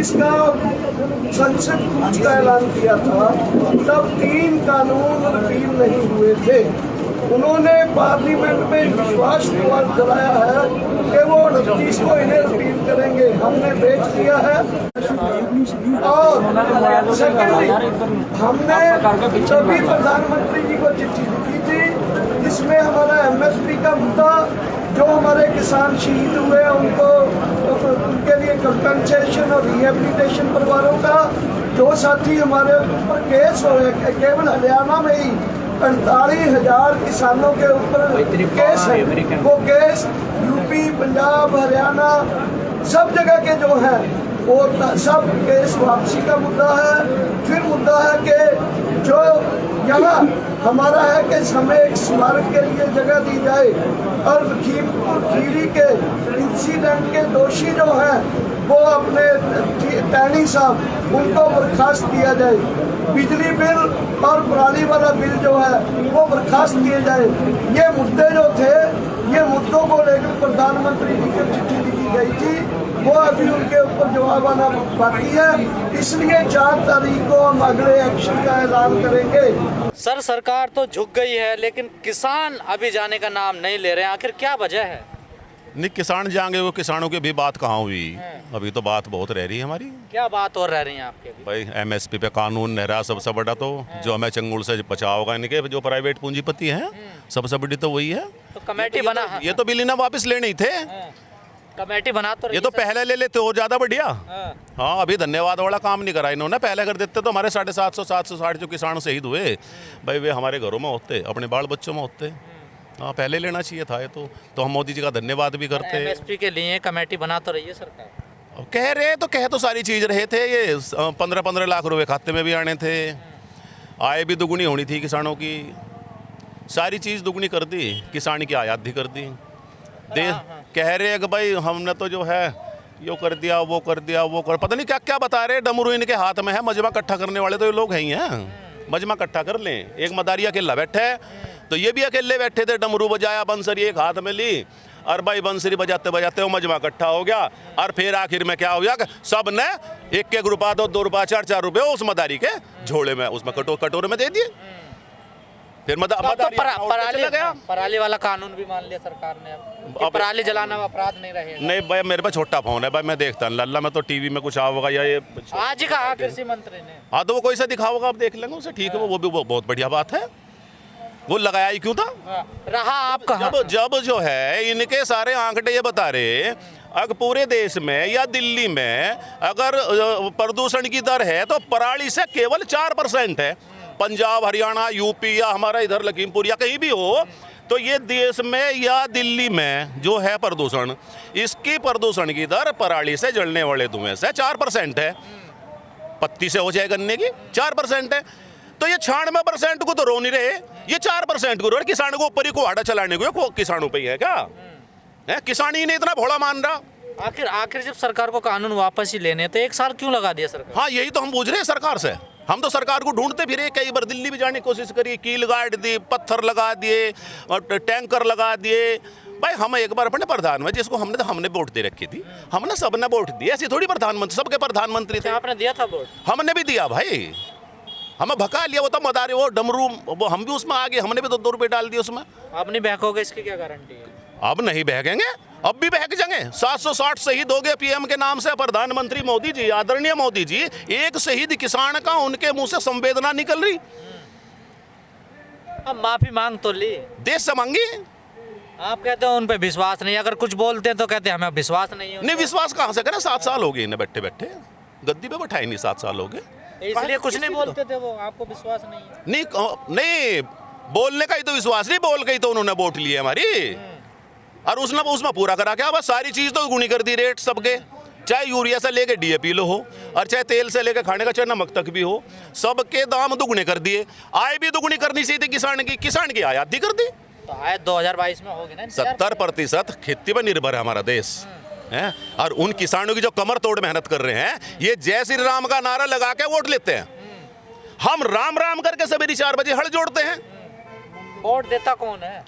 इसका संसद कूच का ऐलान किया था तब 3 कानून रिपील नहीं हुए थे। उन्होंने पार्लियामेंट में विश्वास दिलाया है कि वो 29 को इन्हें रिपील करेंगे। हमने भेज दिया है और सेकेंडली हमने सभी प्रधानमंत्री जी को चिट्ठी लिखी थी जिसमें हमारा MSP का मुद्दा, जो हमारे किसान शहीद हुए उनको उनके लिए कंपनसेशन और रिहेबिलिटेशन परिवारों का, जो साथी हमारे ऊपर केस हो रहे केवल हरियाणा में ही 48,000 किसानों के ऊपर केस है, वो केस यूपी, पंजाब, हरियाणा सब जगह के जो हैं वो सब केस वापसी का मुद्दा है। फिर मुद्दा है कि जो यहाँ हमारा है कि हमें एक स्मारक के लिए जगह दी जाए और लखीमपुर खीरी के इंसिडेंट के दोषी जो हैं वो अपने टैनी साहब उनको बर्खास्त किया जाए। बिजली बिल और पराली वाला बिल जो है वो बर्खास्त किए जाए। ये मुद्दे जो थे, ये मुद्दों को लेकर प्रधानमंत्री जी को चिट्ठी लिखी गई थी, वो अभी उनके ऊपर जवाब आना बाकी है। इसलिए 4 तारीख को हम अगले एक्शन का ऐलान करेंगे। सर, सरकार तो झुक गई है लेकिन किसान अभी जाने का नाम नहीं ले रहे हैं, आखिर क्या वजह है? नहीं, किसान जाएंगे, वो किसानों की भी बात कहाँ हुई? अभी तो बात बहुत रह रही है हमारी। क्या बात और रह रही है आपके? भाई MSP पे कानून नहीं रहा सबसे बड़ा, तो जो हमें चंगुल से बचाव होगा इनके जो प्राइवेट पूंजीपति हैं, सबसे बड़ी तो वही है। तो कमेटी बना, ये तो बिल ही ना वापस लेने ही थे, कमेटी बना तो ये तो पहले ले लेते और ज्यादा बढ़िया। हाँ, अभी धन्यवाद वाला काम नहीं करा इन्होंने, पहले कर देते तो हमारे 750-760 जो किसान शहीद हुए भाई वे हमारे घरों में होते, अपने बाल बच्चों में होते। हाँ, पहले लेना चाहिए था ये तो हम मोदी जी का धन्यवाद भी करते। MSP के लिए कमेटी बना तो रही है सरकार। अब कह तो सारी चीज़ रहे थे, ये 15-15 लाख रुपए खाते में भी आने थे, आय भी दुगनी होनी थी किसानों की, सारी चीज़ दुगनी कर दी, किसान की आयात भी कर दी। कह रहे हैं कि भाई हमने तो जो है यो कर दिया, वो कर दिया, वो कर, पता नहीं क्या क्या बता रहे। डमरू इनके हाथ में है, मजमा इकट्ठा करने वाले तो ये लोग हैं ही हैं। मजमा इकट्ठा कर लें, एक मदारी अकेला बैठे तो ये भी अकेले बैठे थे, डमरू बजाया, बंसरी एक हाथ में ली और भाई बंसरी बजाते बजाते वो मजमा इकट्ठा हो गया। और फिर आखिर में क्या हो गया कि सब ने 1-1 रुपया, 2-2 रुपया, 4-4 रुपये उस मदारी के झोले में, उसमें कटोरे में दे दिए। फिर पराली वाला कानून भी मान लिया सरकार ने, अब पराली जलाना अपराध नहीं रहेगा। नहीं भाई, मेरे पास छोटा फोन है भाई, मैं देखता हूँ लल्ला में तो टीवी में कुछ आओगा या ये आज ही कहा कृषि मंत्री ने। हाँ, तो वो कोई सा दिखाओगा, आप देख लेंगे उसे, ठीक है, वो भी बहुत बढ़िया बात है। वो लगाया ही क्यों था? रहा आपका जब जो है इनके सारे आंकड़े ये बता रहे, अगर पूरे देश में या दिल्ली में अगर प्रदूषण की दर है तो पराली से केवल 4% है। पंजाब, हरियाणा, यूपी या हमारा इधर लखीमपुर या कहीं भी हो, तो ये देश में या दिल्ली में जो है प्रदूषण, इसकी प्रदूषण की दर पराली से जलने वाले धुएं से 4% है। पत्ती से हो जाए गन्ने की 4% है, तो ये 96% को तो रो नहीं रहे, ये 4% को रो रहे। किसान को ऊपर ही कुहाड़ा चलाने को किसानों पे ही है क्या? है किसान ही नहीं इतना भोला मान रहा। आखिर जब सरकार को कानून वापस ही लेने तो 1 साल क्यों लगा दिया सरकार? हाँ, यही तो हम पूछ रहे हैं सरकार से। हम तो सरकार को ढूंढते फिरे, कई बार दिल्ली भी जाने की कोशिश करी, कील गाड़ दी, पत्थर लगा दिए और टैंकर लगा दिए। भाई हम एक बार अपने प्रधानमंत्री जिसको हमने वोट दे रखी थी, हमने सबने वोट दिया, ऐसी थोड़ी प्रधानमंत्री, सबके प्रधानमंत्री थे। आपने दिया था वोट? हमने भी दिया भाई, हमें भगा लिया, वो तो मदारी, वो डमरू, वो हम भी उसमें आ गए, हमने भी तो 2 रुपये डाल दिए उसमें। आप नहीं बहकोगे, इसकी क्या गारंटी है? अब नहीं बहकेंगे, अब भी बहक जाएंगे। 760 शहीद हो गए PM के नाम से। प्रधानमंत्री मोदी जी, आदरणीय मोदी जी, एक शहीद किसान का उनके मुंह से संवेदना निकल रही। अब माफी मांग तो ली, देश से मांगी। आप कहते हो उन पे विश्वास नहीं, अगर कुछ बोलते हैं तो कहते हैं हमें विश्वास नहीं है। नहीं, विश्वास कहाँ से करें? 7 साल हो गए इन्हें बैठे बैठे, गद्दी पे बैठाए नहीं, 7 साल हो गए, इसलिए कुछ नहीं बोलते थे वो। आपको विश्वास नहीं है? नहीं, बोलने का ही तो विश्वास नहीं, बोल के ही तो उन्होंने वोट लिए हमारी, और उसमें पूरा करा क्या? बस सारी चीज तो गुनी कर दी, रेट सबके, चाहे यूरिया से लेके DAP लो हो, और चाहे तेल से लेके खाने का चाहे नमक तक भी हो, सबके दाम दुगने कर दिए। आय भी दुगनी करनी चाहिए थी किसान की आयात भी कर दी। तो आय 2022 में होगी ना? 70% खेती पर निर्भर है हमारा देश है, और उन किसानों की जो कमर तोड़ मेहनत कर रहे हैं, ये जय श्री राम का नारा लगा के वोट लेते हैं। हम राम राम करके सवेरे 4 बजे हल जोड़ते हैं। वोट देता कौन है?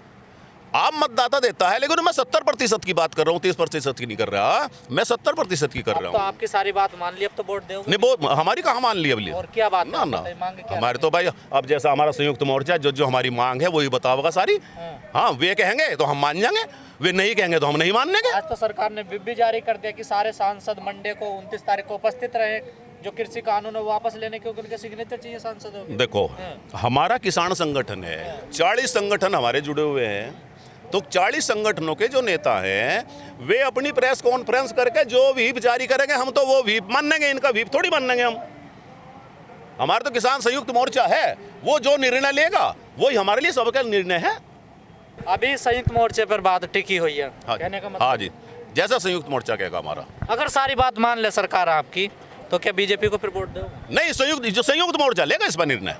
आप मतदाता देता है, लेकिन मैं 70% की बात कर रहा हूँ, 30% की नहीं कर रहा, मैं 70% की कर रहा तो हूँ। आपकी सारी बात मान ली, अब तो वोट दोगे नहीं, वो हमारी कहाँ मान ली अब लिए? और क्या बात ना है? ना, बताइए, मांग क्या हमारे तो भाई अब जैसा हमारा संयुक्त मोर्चा जो जो हमारी मांग है वही बताओगा सारी। हाँ, वे कहेंगे तो हम मान जाएंगे, वे नहीं कहेंगे तो हम नहीं मानेंगे। आज तो सरकार ने विप भी जारी कर दिया कि सारे सांसद मंडे को 29 तारीख को उपस्थित रहे, जो कृषि कानून है वो वापस लेने के उनके सिग्नेचर चाहिए सांसदों के। देखो, हमारा किसान संगठन है, 40 संगठन हमारे जुड़े हुए हैं, तो 40 संगठनों के जो नेता हैं वे अपनी प्रेस कॉन्फ्रेंस करके जो व्हीप जारी करेंगे हम तो वो व्हीप मानेंगे, इनका व्हीप थोड़ी मानेंगे हम। हमारा तो किसान संयुक्त मोर्चा है, वो जो निर्णय लेगा वही हमारे लिए सबका निर्णय है। अभी संयुक्त मोर्चे पर बात टिकी हुई है, हाँ कहने का जी, मतलब हाँ जी, जैसा संयुक्त मोर्चा कहेगा हमारा। अगर सारी बात मान ले सरकार आपकी, तो क्या बीजेपी को फिर वोट दो? नहीं, संयुक्त मोर्चा लेगा इस पर निर्णय।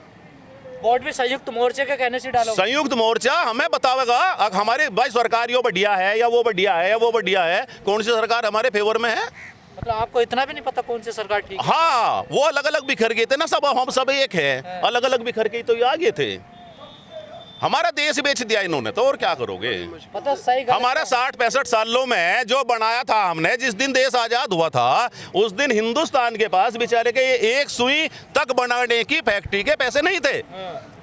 वोट भी संयुक्त मोर्चे के कहने से डालोगे? संयुक्त मोर्चा हमें बतावेगा हमारे भाई सरकार यो बढ़िया है या वो बढ़िया है या वो बढ़िया है, कौन सी सरकार हमारे फेवर में है। मतलब आपको इतना भी नहीं पता कौन सी सरकार ठीक है? हाँ, वो अलग अलग बिखर गए थे ना, सब हम सब एक है, अलग अलग बिखर के तो ये आ गए थे। हमारा देश बेच दिया इन्होंने, तो और क्या करोगे। पता सही गलत हमारा 60-65 सालों में जो बनाया था हमने, जिस दिन देश आजाद हुआ था उस दिन हिंदुस्तान के पास बेचारे के एक सुई तक बनाने की फैक्ट्री के पैसे नहीं थे।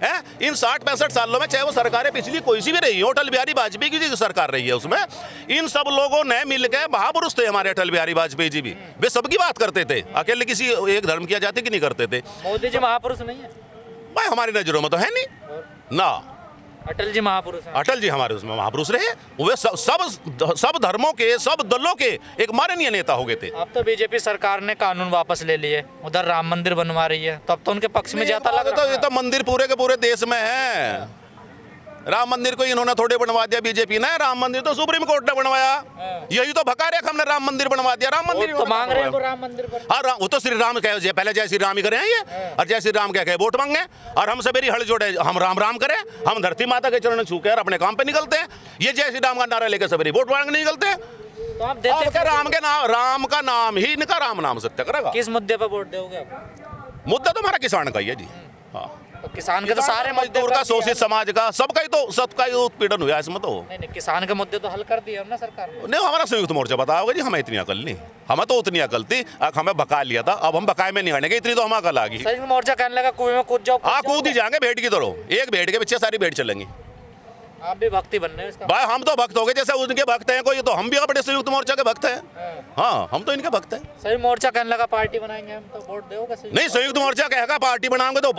हैं? इन 60-65 सालों में, चाहे वो सरकारें पिछली कोई सी भी रही हो, अटल बिहारी वाजपेयी की जो सरकार रही है उसमें इन सब लोगों ने मिलकर, महापुरुष थे हमारे अटल बिहारी वाजपेयी जी भी, वे सबकी बात करते थे, अकेले किसी एक धर्म की जाति की नहीं करते थे। मोदी जी महापुरुष नहीं है? भाई हमारी नजरों में तो है नहीं ना, अटल जी महापुरुष हैं। अटल जी हमारे उसमें महापुरुष रहे, वे सब धर्मों के, सब दलों के एक माननीय नेता हो गए थे। अब तो बीजेपी सरकार ने कानून वापस ले लिए, उधर राम मंदिर बनवा रही है, तो अब तो उनके पक्ष में जाता लग रहा है। ये तो मंदिर पूरे के पूरे देश में है। राम मंदिर को इन्होंने थोड़े बनवा दिया बीजेपी ने, राम मंदिर तो सुप्रीम कोर्ट ने बनवाया। यही तो भका रहे हमने राम मंदिर बनवा दिया, राम मंदिर तो मांग रहे हैं वो राम मंदिर पर। हाँ, वो तो श्री राम कहे, पहले जय श्री राम ही करें ये, और जय श्री राम कह के वोट मांगे, और हम सबेरी हड़ जोड़े, हम राम राम करें, हम धरती माता के चरण छू कर अपने काम पे निकलते हैं। ये जय श्री राम का नारा लेकर सबेरी वोट मांगने निकलते हैं। तो आप देते क्या राम के नाम, राम का नाम ही इनका राम नाम सत्य करेगा। किस मुद्दे पर वोट दोगे आप? मुद्दा तो हमारा किसान का ही है जी। हाँ, तो किसान के तो सारे मुद्दे मजदूर का, कर दिए शोषित समाज का, सबका ही उत्पीड़न हुआ इसमें तो। नहीं, किसान के मुद्दे तो हल कर दिए ना सरकार ने। नहीं, हमारा संयुक्त मोर्चा बताओगे जी, हमें इतनी अकल नहीं, हमें तो उतनी अकल थी, हमें बका लिया था, अब हम बकाए में नहीं आने के, इतनी तो हमें अकल आ गई। संयुक्त मोर्चा कहने लगा कुएं में कूद जाओ। हाँ, कूद ही जाएंगे भेड़ की तरह, एक भेड़ के पीछे सारी भेड़ चलेंगी। आप भी भक्ति बन रहे हो इसका? भाई हम तो भक्त हो गए, जैसे उनके भक्त हैं कोई, तो हम भी अपने संयुक्त मोर्चा के भक्त हैं। हाँ, हम तो इनके भक्त हैं। संयुक्त मोर्चा कहने लगा पार्टी बनाएंगे हम, तो वोट दोगे? नहीं, संयुक्त मोर्चा कहेगा पार्टी बनाओगे तो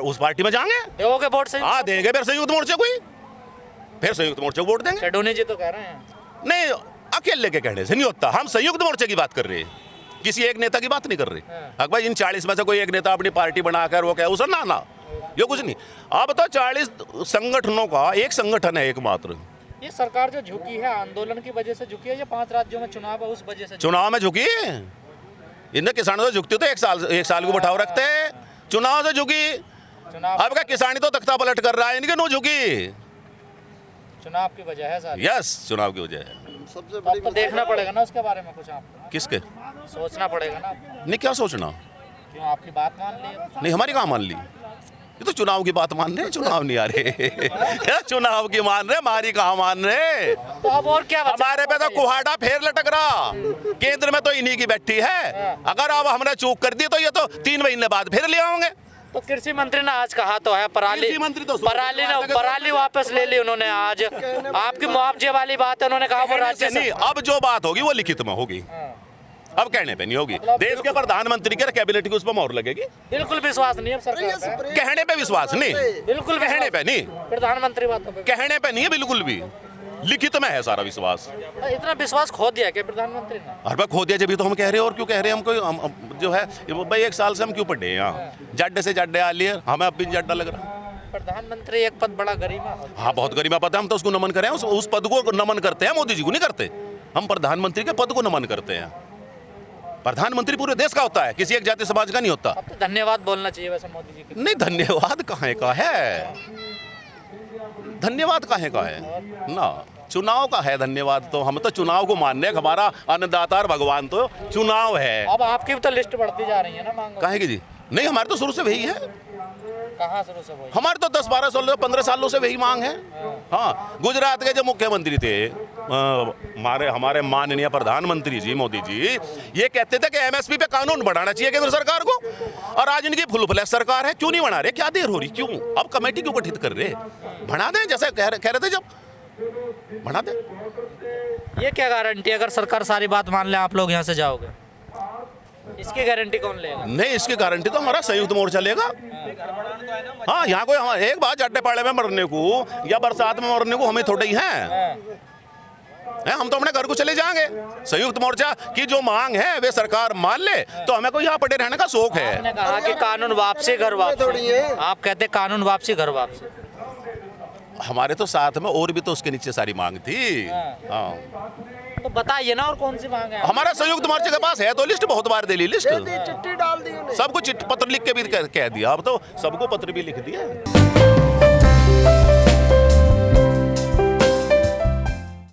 उस पार्टी में जाएंगे, दोगे वोट? हाँ देंगे फिर संयुक्त मोर्चे को ही, फिर संयुक्त मोर्चे को वोट देंगे। चडोनी जी तो कह रहे हैं। नहीं, अकेले के कहने से नहीं होता, हम संयुक्त मोर्चे की बात कर रहे हैं, किसी एक नेता की बात नहीं कर रहे। अकबर इन 40 में से कोई एक नेता अपनी पार्टी बनाकर वो क्या, उसे ना ये कुछ नहीं। अब तो 40 संगठनों का एक संगठन है एकमात्र। ये सरकार जो झुकी है आंदोलन की वजह से झुकी है, या 5 राज्यों में चुनाव है उस वजह से? चुनाव में झुकी, इनने किसानों से झुकती तो एक साल को बैठाव रखते हैं, चुनाव से झुकी। चुनाव अब क्या किसानी तो तख्ता पलट कर रहा है, इनके नो झुकी। चुनाव की वजह है सर? यस, चुनाव की वजह है। अब तो देखना पड़ेगा ना उसके बारे में कुछ, आपको किसके? सोचना पड़ेगा ना। नहीं, क्या सोचना? क्यों, आपकी बात मान ली? नहीं, हमारी कहाँ मान ली, ये तो चुनाव की बात मान रहे, चुनाव नहीं आ रहे। चुनाव की मान रहे, हमारी कहाँ मान रहे। तो अब और क्या बचा? हमारे पे तो कुहाड़ा फेर लटक रहा, केंद्र में तो इन्हीं की बैठी है। अगर अब हमने चूक कर दी तो ये तो 3 महीने बाद फिर ले आओगे। तो कृषि मंत्री ने आज कहा तो है, कृषि मंत्री तो पराली वापस ले ली उन्होंने आज। आपकी मुआवजे वाली बात है, उन्होंने कहा वो राज्य नहीं, अब जो बात होगी वो लिखित में होगी, अब कहने पे नहीं होगी। देश के प्रधानमंत्री के कैबिनेट की उस पर मोहर लगेगी। बिल्कुल विश्वास नहीं है सरकार पे। कहने पे विश्वास नहीं, बिल्कुल कहने पे नहीं, प्रधानमंत्री बातों पे कहने पे नहीं है, बिल्कुल भी लिखित में है सारा विश्वास। इतना विश्वास खो दिया क्या प्रधानमंत्री ने? हर बार खो दिया, जब भी तो हम कह रहे हैं। और क्यों कह रहे हैं हम जो है भाई, 1 साल से हम क्यों पढ़े हैं यहाँ, जाड्डे से जाड्डे आ लिए, हमें अब भी जाड्डा लग रहा। प्रधानमंत्री एक पद बड़ा गरिमा। हाँ, बहुत गरिमा पद है, हम तो उसको नमन करें, उस पद को नमन करते हैं, मोदी जी को नहीं करते। हम प्रधानमंत्री के पद को नमन करते हैं। प्रधानमंत्री पूरे देश का होता है, किसी एक जाति समाज का नहीं होता। अब तो धन्यवाद बोलना चाहिए वैसे मोदी जी के। नहीं, धन्यवाद कहाँ का है, धन्यवाद कहाँ का है ना, चुनाव का है धन्यवाद। तो हम तो चुनाव को मानने, हमारा अन्नदाता और भगवान तो चुनाव है। अब आपकी भी तो लिस्ट बढ़ती जा रही है ना मांग। काहे की जी? नहीं, हमारे तो शुरू से वही है, कहाँ शुरू से वही? हमारे तो 10 12 16 15 सालों से वही मांग है। हाँ, गुजरात के जो मुख्यमंत्री थे हमारे माननीय प्रधानमंत्री जी मोदी जी, ये कहते थे कि एमएसपी पे कानून बढ़ाना चाहिए केंद्र सरकार को, और आज इनकी फुल फ्लैश सरकार है, क्यों नहीं बना रहे? क्या देर हो रही? क्यों अब कमेटी क्यों गठित कर रहे? बना दें, जैसे कह रहे थे जब, बना दें। ये क्या गारंटी अगर सरकार सारी बात मान ले आप लोग यहाँ से जाओगे? इसकी गारंटी कौन लेगा? नहीं, इसकी गारंटी तो हमारा संयुक्त मोर्चा लेगा। हाँ, यहाँ कोई एक बात जड्डे पाड़े में मरने को या बरसात में मरने को हमें थोड़ा ही है, हम तो अपने घर को चले जाएंगे। संयुक्त मोर्चा की जो मांग है वे सरकार मान ले तो हमें कोई यहाँ पड़े रहने का शौक है। आपने कहा कि कानून वापसी घर वापसी, आप कहते कानून वापसी घर वापसी। हमारे तो साथ में और भी तो उसके नीचे सारी मांग थी। हाँ, तो बताइए ना और कौन सी मांग है? हमारा संयुक्त मोर्चे के पास है तो लिस्ट बहुत बार दे ली, लिस्ट चिट्ठी डाल दी उन्हें। सबको पत्र लिख के भी कह दिया, अब तो सबको पत्र भी लिख दिया।